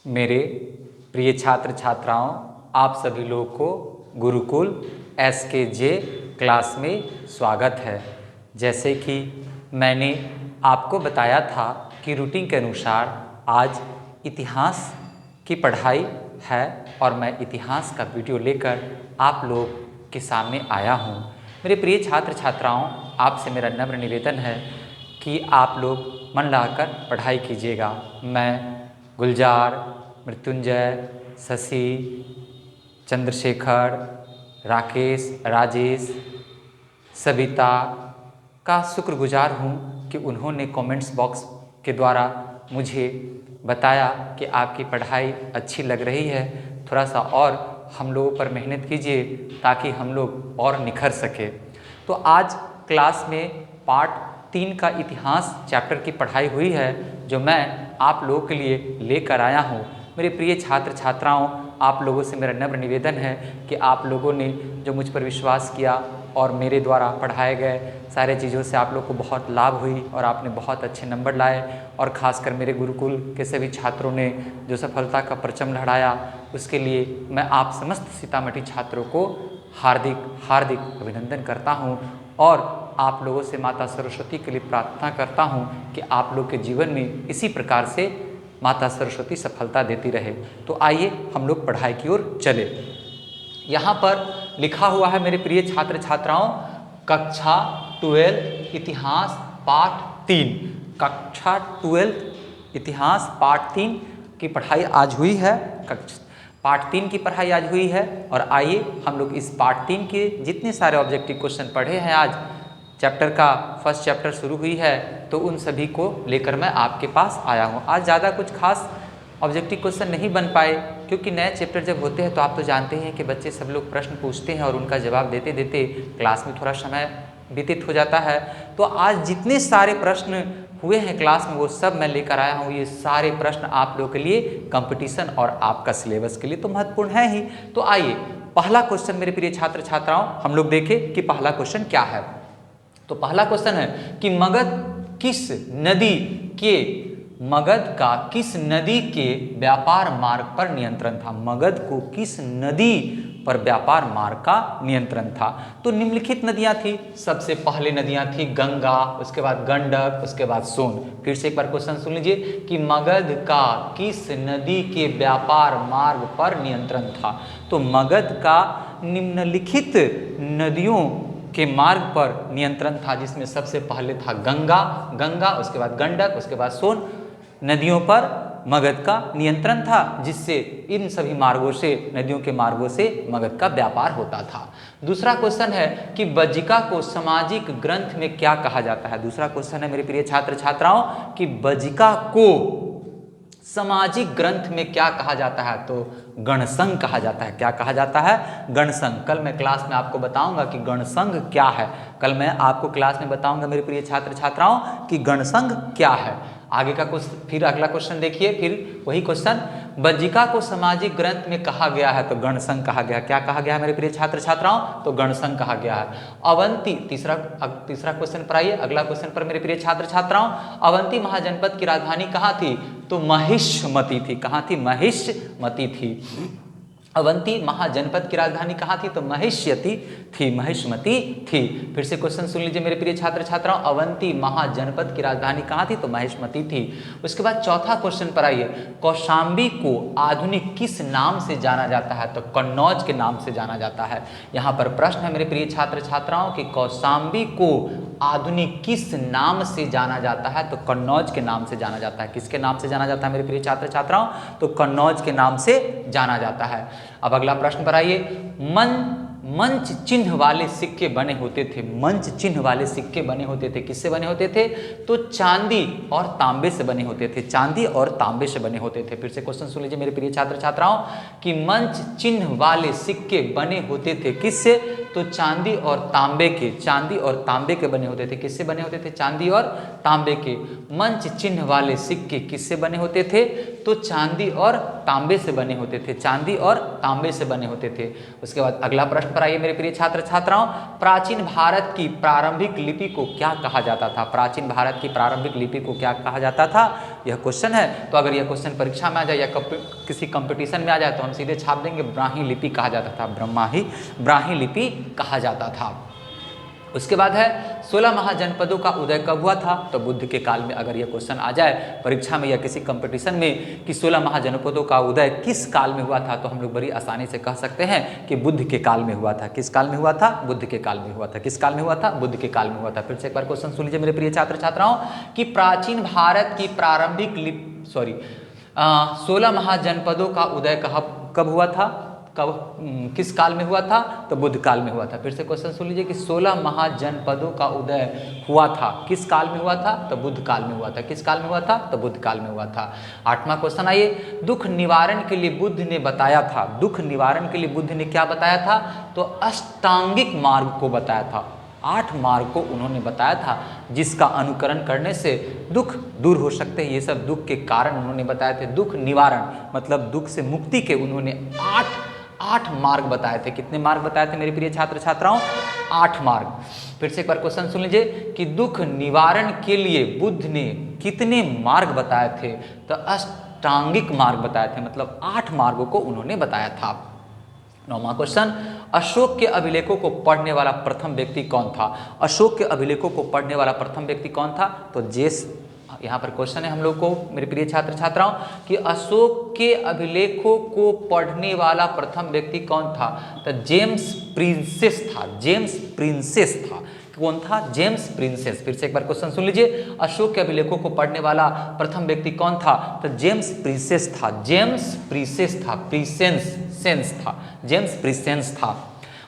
मेरे प्रिय छात्र छात्राओं, आप सभी लोगों को गुरुकुल SKJ क्लास में स्वागत है। जैसे कि मैंने आपको बताया था कि रूटीन के अनुसार आज इतिहास की पढ़ाई है और मैं इतिहास का वीडियो लेकर आप लोग के सामने आया हूँ। मेरे प्रिय छात्र छात्राओं, आपसे मेरा नम्र निवेदन है कि आप लोग मन लगाकर पढ़ाई कीजिएगा। मैं गुलजार, मृत्युंजय, शशि, चंद्रशेखर, राकेश, राजेश, सविता का शुक्रगुजार हूँ कि उन्होंने कमेंट्स बॉक्स के द्वारा मुझे बताया कि आपकी पढ़ाई अच्छी लग रही है, थोड़ा सा और हम लोगों पर मेहनत कीजिए ताकि हम लोग और निखर सके। तो आज क्लास में पार्ट 3 का इतिहास चैप्टर की पढ़ाई हुई है, जो मैं आप लोगों के लिए लेकर आया हूँ। मेरे प्रिय छात्र छात्राओं, आप लोगों से मेरा नम्र निवेदन है कि आप लोगों ने जो मुझ पर विश्वास किया और मेरे द्वारा पढ़ाए गए सारे चीज़ों से आप लोग को बहुत लाभ हुई और आपने बहुत अच्छे नंबर लाए, और ख़ासकर मेरे गुरुकुल के सभी छात्रों ने जो सफलता का परचम लहराया, उसके लिए मैं आप समस्त सीतामढ़ी छात्रों को हार्दिक हार्दिक अभिनंदन करता हूँ और आप लोगों से माता सरस्वती के लिए प्रार्थना करता हूँ कि आप लोग के जीवन में इसी प्रकार से माता सरस्वती सफलता देती रहे। तो आइए हम लोग पढ़ाई की ओर चले। यहाँ पर लिखा हुआ है मेरे प्रिय छात्र छात्राओं, कक्षा 12 इतिहास पाठ 3। कक्षा 12 इतिहास पाठ 3 की पढ़ाई आज हुई है। पार्ट 3 की पढ़ाई आज हुई है और आइए हम लोग इस पार्ट 3 के जितने सारे ऑब्जेक्टिव क्वेश्चन पढ़े हैं, आज चैप्टर का फर्स्ट चैप्टर शुरू हुई है, तो उन सभी को लेकर मैं आपके पास आया हूँ। आज ज़्यादा कुछ खास ऑब्जेक्टिव क्वेश्चन नहीं बन पाए, क्योंकि नए चैप्टर जब होते हैं तो आप तो जानते हैं कि बच्चे सब लोग प्रश्न पूछते हैं और उनका जवाब देते देते क्लास में थोड़ा समय व्यतीत हो जाता है। तो आज जितने सारे प्रश्न हुए हैं क्लास में वो सब मैं लेकर आया हूँ। ये सारे प्रश्न आप लोगों के लिए कंपटीशन और आपका सिलेबस के लिए तो महत्वपूर्ण है ही। तो आइए पहला क्वेश्चन मेरे प्रिय छात्र छात्राओं हम लोग देखें कि पहला क्वेश्चन क्या है। तो पहला क्वेश्चन है कि मगध का किस नदी के व्यापार मार्ग पर नियंत्रण था। मगध को किस नदी पर व्यापार मार्ग का नियंत्रण था। तो निम्नलिखित नदियां थी। सबसे पहले नदियां थी गंगा, उसके बाद गंडक, उसके बाद सोन। फिर से एक बार क्वेश्चन सुन लीजिए कि मगध का किस नदी के व्यापार मार्ग पर नियंत्रण था। तो मगध का निम्नलिखित नदियों के मार्ग पर नियंत्रण था, जिसमें सबसे पहले था गंगा, उसके बाद गंडक, उसके बाद सोन। नदियों पर मगध का नियंत्रण था, जिससे इन सभी मार्गों से, नदियों के मार्गों से मगध का व्यापार होता था। दूसरा क्वेश्चन है कि बज्जिका को सामाजिक ग्रंथ में क्या कहा जाता है। दूसरा क्वेश्चन है मेरे प्रिय छात्र छात्राओं कि बज्जिका को सामाजिक ग्रंथ में क्या कहा जाता है। तो गणसंघ कहा जाता है। क्या कहा जाता है? गणसंघ। कल मैं क्लास में आपको बताऊंगा कि गणसंघ क्या है। कल मैं आपको क्लास में बताऊंगा मेरे प्रिय छात्र छात्राओं कि गणसंघ क्या है। आगे का क्वेश्चन, फिर अगला क्वेश्चन देखिए, फिर वही क्वेश्चन, बज्जिका को सामाजिक ग्रंथ में कहा गया है तो गणसंघ कहा गया। क्या कहा गया है मेरे प्रिय छात्र छात्राओं? तो गणसंघ कहा गया है। अवंती, तीसरा क्वेश्चन पर आइए, अगला क्वेश्चन पर मेरे प्रिय छात्र छात्राओं, अवंती महाजनपद की राजधानी कहाँ थी। तो महिष्मती थी। कहाँ थी? महिष्मती थी। अवंती महाजनपद की राजधानी कहाँ थी? तो महिष्मती थी। फिर से क्वेश्चन सुन लीजिए मेरे प्रिय छात्र छात्राओं, अवंती महाजनपद की राजधानी कहाँ थी? तो महिष्मती थी। उसके बाद चौथा क्वेश्चन पर आइए, कौशाम्बी को आधुनिक किस नाम से जाना जाता है। तो कन्नौज के नाम से जाना जाता है। यहाँ पर प्रश्न है मेरे प्रिय छात्र छात्राओं कि कौशाम्बी को आधुनिक किस नाम से जाना जाता है। तो कन्नौज के नाम से जाना जाता है। किसके नाम से जाना जाता है मेरे प्रिय छात्र छात्राओं? तो कन्नौज के नाम से जाना जाता है। अब अगला प्रश्न पर आइए, मंच चिन्ह वाले सिक्के बने होते थे। मंच चिन्ह वाले सिक्के बने होते थे। किससे बने होते थे? तो चांदी और तांबे से बने होते थे। चांदी और तांबे से बने होते थे। फिर से क्वेश्चन सुन लीजिए मेरे प्रिय छात्र छात्राओं कि मंच चिन्ह वाले सिक्के बने होते थे किससे? तो चांदी और तांबे के। चांदी और तांबे के बने होते थे। किससे बने होते थे? चांदी और तांबे के। मंच चिन्ह वाले सिक्के किससे बने होते थे? तो चांदी और तांबे से बने होते थे, चांदी और तांबे से बने होते थे। उसके बाद अगला प्रश्न पर आइए मेरे प्रिय छात्र छात्राओं, प्राचीन भारत की प्रारंभिक लिपि को क्या कहा जाता था? प्राचीन भारत की प्रारंभिक लिपि को क्या कहा जाता था? यह क्वेश्चन है। तो अगर यह क्वेश्चन परीक्षा में आ जाए या किसी कंपटीशन में आ जाए तो हम सीधे छाप देंगे ब्राह्मी लिपि कहा जाता था, ब्राह्मी लिपि कहा जाता था। उसके बाद है 16 महाजनपदों का उदय कब हुआ था? तो बुद्ध के काल में। अगर यह क्वेश्चन आ जाए परीक्षा में या किसी कंपटीशन में कि 16 महाजनपदों का उदय किस काल में हुआ था, तो हम लोग बड़ी आसानी से कह सकते हैं कि बुद्ध के काल में हुआ था। किस काल में हुआ था? बुद्ध के काल में हुआ था। किस काल में हुआ था? बुद्ध के काल में हुआ था। फिर से एक बार क्वेश्चन सुन लीजिए मेरे प्रिय छात्र छात्राओं कि प्राचीन भारत की प्रारंभिक 16 महाजनपदों का उदय कब हुआ था? किस काल में हुआ था? तो बुद्ध काल में हुआ था। फिर से क्वेश्चन सुन लीजिए कि 16 महाजनपदों का उदय हुआ था किस काल में हुआ था? तो बुद्ध काल में हुआ था। किस काल में हुआ था? तो बुद्ध काल में हुआ था। 8वां क्वेश्चन आइए, दुख निवारण के लिए बुद्ध ने बताया था, दुख निवारण के लिए बुद्ध ने क्या बताया था? तो अष्टांगिक मार्ग को बताया था। 8 मार्ग को उन्होंने बताया था जिसका अनुकरण करने से दुख दूर हो सकते हैं। ये सब दुख के कारण उन्होंने बताए थे। दुख निवारण मतलब दुख से मुक्ति के उन्होंने 8 मार्ग बताए थे। कितने मार्ग बताए थे मेरे प्रिय छात्र छात्राओं? 8 मार्ग। फिर से एक बार क्वेश्चन सुन लीजिए कि दुख निवारण के लिए बुद्ध ने कितने मार्ग बताए थे? तो अष्टांगिक मार्ग बताए थे, मतलब 8 मार्गों को उन्होंने बताया था। 9वां क्वेश्चन, अशोक के अभिलेखों को पढ़ने वाला प्रथम व्यक्ति कौन था? अशोक के अभिलेखों को पढ़ने वाला प्रथम व्यक्ति कौन था? तो यहाँ पर क्वेश्चन है हम लोग को मेरे प्रिय छात्र छात्राओं कि अशोक के अभिलेखों को पढ़ने वाला प्रथम व्यक्ति कौन था? तो जेम्स प्रिंसेस था। जेम्स प्रिंसेस था। कौन था? James princess. फिर से एक बार क्वेश्चन सुन लीजिए, अशोक के अभिलेखों को पढ़ने वाला प्रथम व्यक्ति कौन था? तो जेम्स प्रिंसेस था। जेम्स प्रिंसेस था, प्रिसेंस था, जेम्स प्रिंसेस था।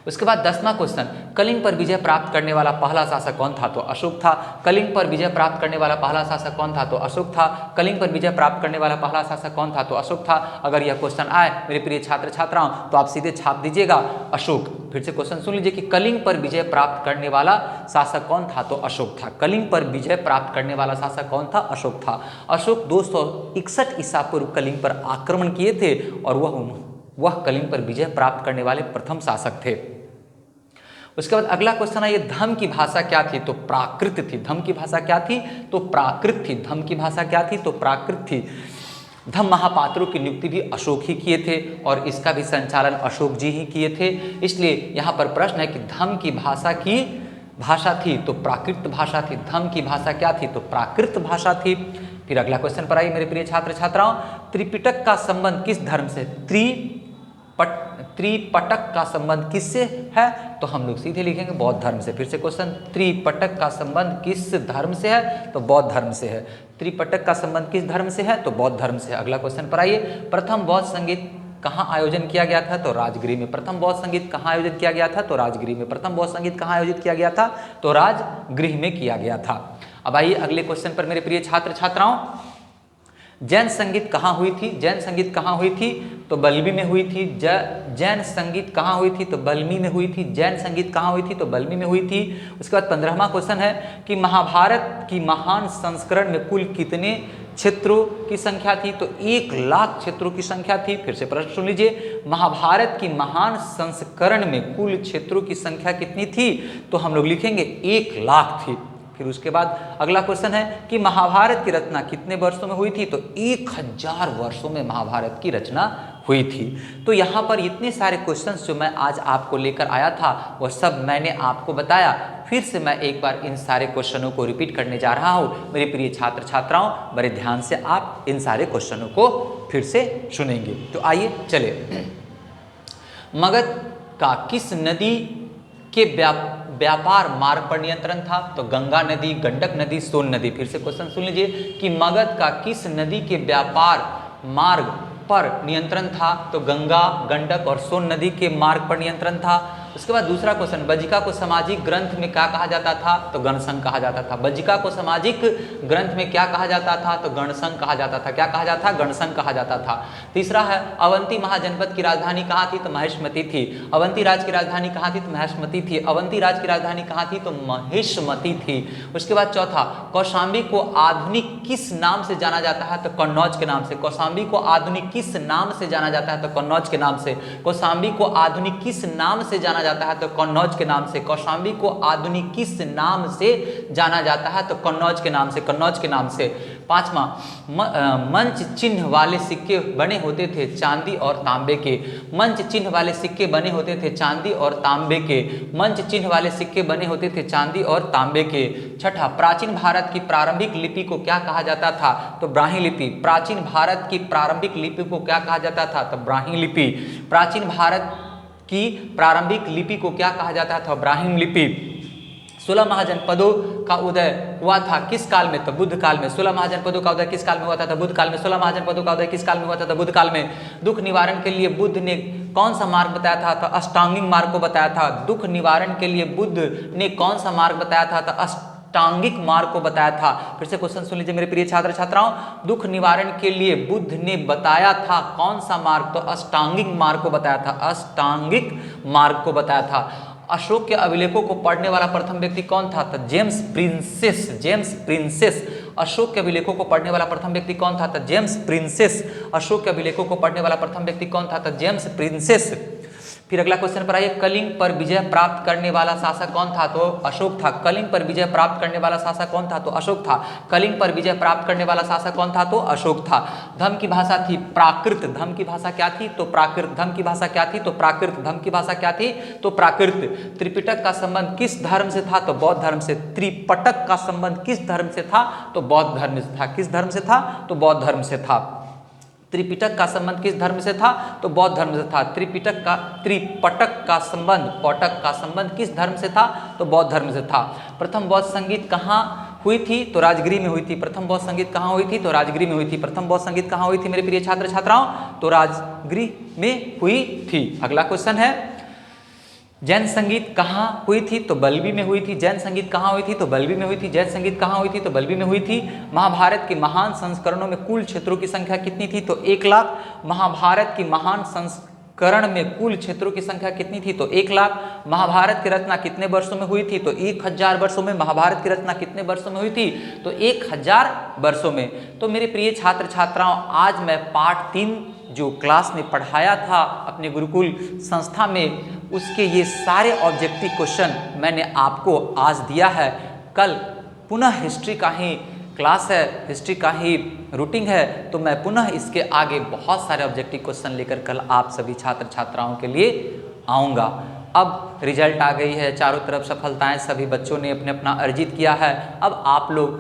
उसके बाद 10वां क्वेश्चन, कलिंग पर विजय प्राप्त करने वाला पहला शासक कौन था? तो अशोक था। कलिंग पर विजय प्राप्त करने वाला पहला शासक कौन था? तो अशोक था। कलिंग पर विजय प्राप्त करने वाला पहला शासक कौन था? तो अशोक था। अगर यह क्वेश्चन आए मेरे प्रिय छात्र छात्राओं तो आप सीधे छाप दीजिएगा अशोक। फिर से क्वेश्चन सुन लीजिए कि कलिंग पर विजय प्राप्त करने वाला शासक कौन था? तो अशोक था। कलिंग पर विजय प्राप्त करने वाला शासक कौन था? अशोक था। अशोक 261 ईसा पूर्व कलिंग पर आक्रमण किए थे और वह कलिंग पर विजय प्राप्त करने वाले प्रथम शासक थे। उसके बाद अगला क्वेश्चन है, ये धम्म की भाषा क्या थी? तो प्राकृत थी। धम्म की भाषा क्या थी? तो प्राकृत थी। धम्म की भाषा क्या थी? तो प्राकृत थी। धम्म महापात्रों की नियुक्ति भी अशोक ही किए थे और इसका भी संचालन अशोक जी ही किए थे। इसलिए यहाँ पर प्रश्न है कि धम्म की भाषा थी तो प्राकृत भाषा थी। धम्म की भाषा क्या थी? तो प्राकृत भाषा थी। फिर अगला क्वेश्चन पर आइए मेरे प्रिय छात्र छात्राओं, त्रिपिटक का संबंध किस धर्म से? त्रिपटक का संबंध किससे है? तो हम लोग सीधे लिखेंगे बौद्ध धर्म से। फिर से क्वेश्चन, त्रिपटक का संबंध किस धर्म से है? तो बौद्ध धर्म से है। त्रिपटक का संबंध किस धर्म से है? तो बौद्ध धर्म से। अगला क्वेश्चन पर आइए, प्रथम बौद्ध संगीत कहाँ आयोजन किया गया था? तो राजगृह में। प्रथम बौद्ध संगीत कहाँ आयोजित किया गया था? तो राजगृह में। प्रथम बौद्ध संगीत कहाँ आयोजित किया गया था? तो राजगृह में किया गया था। अब आइए अगले क्वेश्चन पर मेरे प्रिय छात्र छात्राओं, जैन संगीत कहाँ हुई थी? जैन संगीत कहाँ हुई थी? तो बल्बी में हुई थी। जैन संगीत कहाँ हुई थी? तो बल्मी में हुई थी। जैन संगीत कहाँ हुई थी? तो बल्मी में हुई थी। उसके बाद 15वां क्वेश्चन है कि महाभारत की महान संस्करण में कुल कितने क्षेत्रों की संख्या थी? तो 1,00,000 क्षेत्रों की संख्या थी। फिर से प्रश्न सुन लीजिए, महाभारत की महान संस्करण में कुल क्षेत्रों की संख्या कितनी थी? तो हम लोग लिखेंगे 1,00,000 थी। फिर उसके बाद अगला क्वेश्चन है कि महाभारत की रचना कितने वर्षों में हुई थी? तो 1000 वर्षों में महाभारत की रचना हुई थी। तो यहाँ पर इतने सारे क्वेश्चंस जो मैं आज आपको लेकर आया था वह सब मैंने आपको बताया। फिर से मैं एक बार इन सारे क्वेश्चनों को रिपीट करने जा रहा हूँ। मेरे प्रिय छात्र छात्राओं, बड़े ध्यान से आप इन सारे क्वेश्चनों को फिर से सुनेंगे। तो आइए चले, मगध का किस नदी के व्यापार मार्ग पर नियंत्रण था? तो गंगा नदी, गंडक नदी, सोन नदी। फिर से क्वेश्चन सुन लीजिए कि मगध का किस नदी के व्यापार मार्ग पर नियंत्रण था? तो गंगा, गंडक और सोन नदी के मार्ग पर नियंत्रण था। उसके बाद दूसरा क्वेश्चन, बज्जिका को सामाजिक ग्रंथ में क्या कहा जाता था? तो गणसंघ कहा जाता था। बज्जिका को सामाजिक ग्रंथ में क्या कहा जाता था? तो गणसंघ कहा जाता था। क्या कहा जाता था? गणसंघ कहा जाता था। तीसरा है, अवंती महाजनपद की राजधानी कहाँ थी? तो महेशमती थी। अवंती राज्य की राजधानी कहाँ थी? तो महेशमती थी। अवंती राज्य की राजधानी कहाँ थी? तो महेशमती थी। उसके बाद चौथा, कौशाम्बी को आधुनिक किस नाम से जाना जाता है? तो कन्नौज के नाम से। कौशाम्बी को आधुनिक किस नाम से जाना जाता है? तो कन्नौज के नाम से। कौशाम्बी को आधुनिक किस नाम से जाना जाता है? तो कन्नौज के नाम से। कौशाम्बी को आधुनिक किस नाम से जाना जाता है? तो कन्नौज के नाम से, कन्नौज के नाम से। पांचवा, मंच चिन्ह वाले सिक्के बने होते थे चांदी और तांबे के। मंच चिन्ह वाले सिक्के बने होते थे चांदी और तांबे के। मंच चिन्ह वाले सिक्के बने होते थे चांदी और तांबे के। छठा, प्राचीन भारत की प्रारंभिक लिपि को क्या कहा जाता था? तो ब्राह्मी लिपि। प्राचीन भारत की प्रारंभिक लिपि को क्या कहा जाता था? तो ब्राह्मी लिपि। प्राचीन भारत की प्रारंभिक लिपि को क्या कहा जाता था? ब्राह्मी लिपि। 16 महाजनपदों का उदय हुआ था किस काल में? तो बुद्ध काल में। 16 महाजनपदों का उदय किस काल में हुआ था? तो बुद्ध काल में। 16 महाजनपदों का उदय किस काल में हुआ था? तो बुद्ध काल में। दुख निवारण के लिए बुद्ध ने कौन सा मार्ग बताया था? तो अष्टांगिक मार्ग को बताया था। दुख निवारण के लिए बुद्ध ने कौन सा मार्ग बताया था? तो अष्टांगिक मार्ग को बताया था। फिर से क्वेश्चन सुन लीजिए मेरे प्रिय छात्र छात्राओं, दुख निवारण के लिए बुद्ध ने बताया था कौन सा मार्ग? तो अष्टांगिक मार्ग को बताया था। अष्टांगिक मार्ग को बताया था। अशोक के अभिलेखों को पढ़ने वाला प्रथम व्यक्ति कौन था? तो James princess. James princess. Ashok के अभिलेखों को पढ़ने वाला प्रथम व्यक्ति कौन था? तो जेम्स प्रिंसेस। अशोक के अभिलेखों को पढ़ने वाला प्रथम व्यक्ति कौन था? तो जेम्स प्रिंसेस। फिर अगला क्वेश्चन पर आइए, कलिंग पर विजय प्राप्त करने वाला शासक कौन था? तो अशोक था। कलिंग पर विजय प्राप्त करने वाला शासक कौन था? तो अशोक था। कलिंग पर विजय प्राप्त करने वाला शासक कौन था? तो अशोक था। धम्म की भाषा थी प्राकृत। धम्म की भाषा क्या थी? तो प्राकृत। धम्म की भाषा क्या थी? तो प्राकृत। धम्म की भाषा क्या थी? तो प्राकृत। त्रिपिटक का संबंध किस धर्म से था? तो बौद्ध धर्म से। त्रिपिटक का संबंध किस धर्म से था? तो बौद्ध धर्म से था। किस धर्म से था? तो बौद्ध धर्म से था। त्रिपिटक का संबंध किस धर्म से था? तो बौद्ध धर्म से था। त्रिपिटक का संबंध किस धर्म से था? तो बौद्ध धर्म से था। प्रथम बौद्ध संगीत कहाँ हुई थी? तो राजगिरी में हुई थी। प्रथम बौद्ध संगीत कहाँ हुई थी? तो राजगिरी में हुई थी। प्रथम बौद्ध संगीत कहाँ हुई थी मेरे प्रिय छात्र छात्राओं? तो राजगिरी में हुई थी। अगला क्वेश्चन है, जैन संगीत कहाँ हुई थी? तो बल्बी में हुई थी। जैन संगीत कहाँ हुई थी? तो बल्बी में हुई थी। जैन संगीत कहाँ हुई थी? तो बल्बी में हुई थी। महाभारत के महान संस्करणों में कुल क्षेत्रों की संख्या कितनी थी? तो 1 लाख। महाभारत की महान संस्करण में कुल क्षेत्रों की संख्या कितनी थी? तो 1 लाख। महाभारत की रचना कितने वर्षों में हुई थी? तो 1000 वर्षों में। महाभारत की रचना कितने वर्षों में हुई थी? तो 1000 वर्षों में। तो मेरे प्रिय छात्र छात्राओं, आज मैं पार्ट 3 जो क्लास में पढ़ाया था अपने गुरुकुल संस्था में, उसके ये सारे ऑब्जेक्टिव क्वेश्चन मैंने आपको आज दिया है। कल पुनः हिस्ट्री का ही क्लास है, हिस्ट्री का ही रूटीन है, तो मैं पुनः इसके आगे बहुत सारे ऑब्जेक्टिव क्वेश्चन लेकर कल आप सभी छात्र छात्राओं के लिए आऊँगा। अब रिजल्ट आ गई है, चारों तरफ सफलताएं सभी बच्चों ने अपने अपना अर्जित किया है। अब आप लोग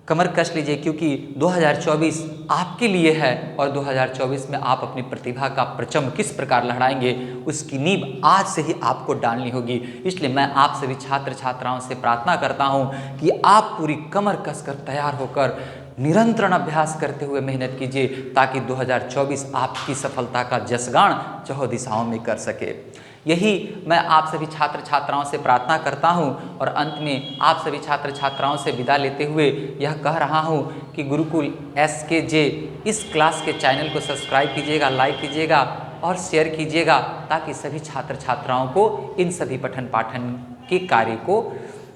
कमर कस लीजिए, क्योंकि 2024 आपके लिए है और 2024 में आप अपनी प्रतिभा का परचम किस प्रकार लहराएंगे उसकी नींव आज से ही आपको डालनी होगी। इसलिए मैं आप सभी छात्र छात्राओं से प्रार्थना करता हूं कि आप पूरी कमर कसकर तैयार होकर निरंतर अभ्यास करते हुए मेहनत कीजिए, ताकि 2024 आपकी सफलता का जसगान चौहों दिशाओं में कर सके। यही मैं आप सभी छात्र छात्राओं से प्रार्थना करता हूं और अंत में आप सभी छात्र छात्राओं से विदा लेते हुए यह कह रहा हूं कि गुरुकुल SKJ इस क्लास के चैनल को सब्सक्राइब कीजिएगा, लाइक कीजिएगा और शेयर कीजिएगा, ताकि सभी छात्र छात्राओं को इन सभी पठन पाठन के कार्य को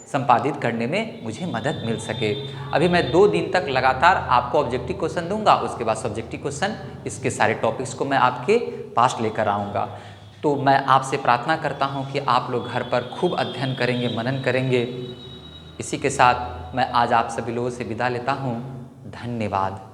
संपादित करने में मुझे मदद मिल सके। अभी मैं 2 दिन तक लगातार आपको ऑब्जेक्टिव क्वेश्चन दूंगा, उसके बाद सब्जेक्टिव क्वेश्चन, इसके सारे टॉपिक्स को मैं आपके पास लेकर आऊँगा। तो मैं आपसे प्रार्थना करता हूं कि आप लोग घर पर खूब अध्ययन करेंगे, मनन करेंगे। इसी के साथ मैं आज आप सभी लोगों से विदा लेता हूं। धन्यवाद।